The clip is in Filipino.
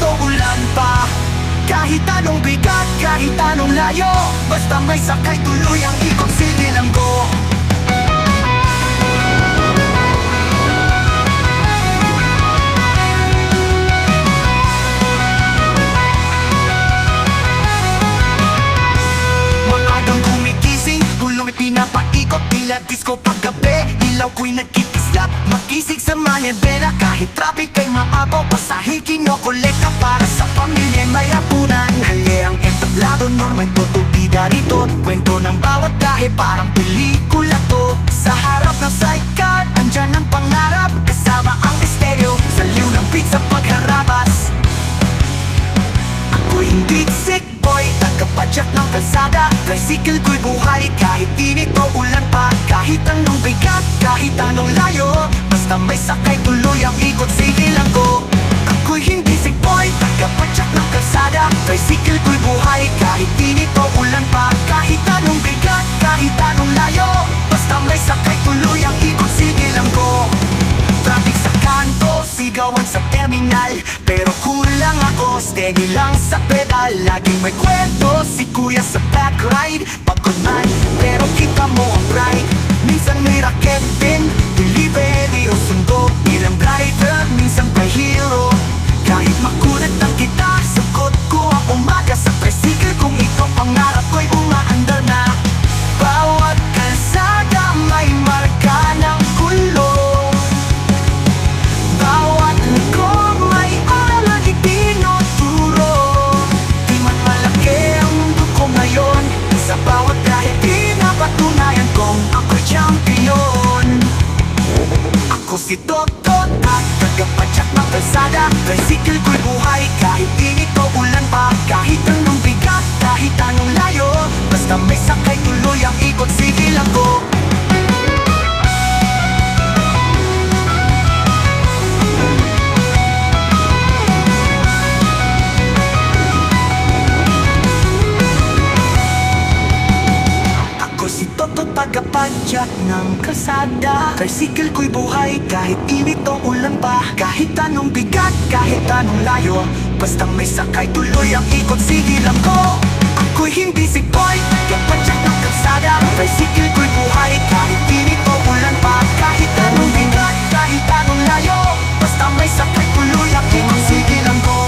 o ulan pa. Kahit anong bigat, kahit anong layo, basta may sakay tuloy ang ikot, sige lang go. Maagang gumigising, gulong pinapaikot, tila disco paggabi, ilaw ko'y nagkikislap, makisig sa manibela. Kahit traffic ay maabaw, pasahin kinokolekta para sa pamilya may hapunan. Hali ang entablado, norma'y tutubida rito, kwento ng bawat dahi parang pelikula to. Sa harap ng sidecar, andyan ang pangarap, kasama ang misteryo, saliw ng beat sa pagharabas. Ako'y hindi sick boy, tagapadyak ng kalsada, tricycle ko'y buhay kahit init o ulan pa. Kahit anong bigat, kahit anong layo, basta may sakay tuloy ang ikot, sige lang go. Ako'y hindi sick boy, tagapadyak ng kalsada, tricycle ko'y buhay kahit init o ulan pa. Kahit anong bigat, kahit anong layo, basta may sakay tuloy ang ikot, sige lang go. Traffic sa kanto, sigawan sa terminal, pero kulang ako, steady lang sa pedal. Laging may kwento si kuya sa back ride, pagod man, pero kita mo ang pride. Minsan may raket din, delivery o sundo, bilang driver, minsan pa hero. Kahit makulat lang kita, sagot ko ang umaga sa tricycle. Kung ito pangarap ko'y umaandar na. Bawat kalsada may marka ng kulong, bawat likod may aral itinuturo. Di man malaki ang mundo ko ngayon, sa bawat dahil pinapatunayan kong ako'y champion. Ako si Totot at tagapadyak ng kalsada, tricycle ko'y buhay kahit init o ulan pa. Kahit anong bigat, kahit anong layo, basta may sakay tuloy ang ikot, sige lang go. Si Toto tagapadyak ng kalsada, tricycle ko'y buhay kahit init o ulan pa. Kahit anong bigat, kahit anong layo, basta may sakay tuloy ang ikot, sige lang go. Ako'y hindi si boy, tagapadyak ng kalsada, tricycle ko'y buhay kahit init o ulan pa. Kahit anong bigat, kahit anong layo, basta may sakay tuloy ang ikot, sige lang go.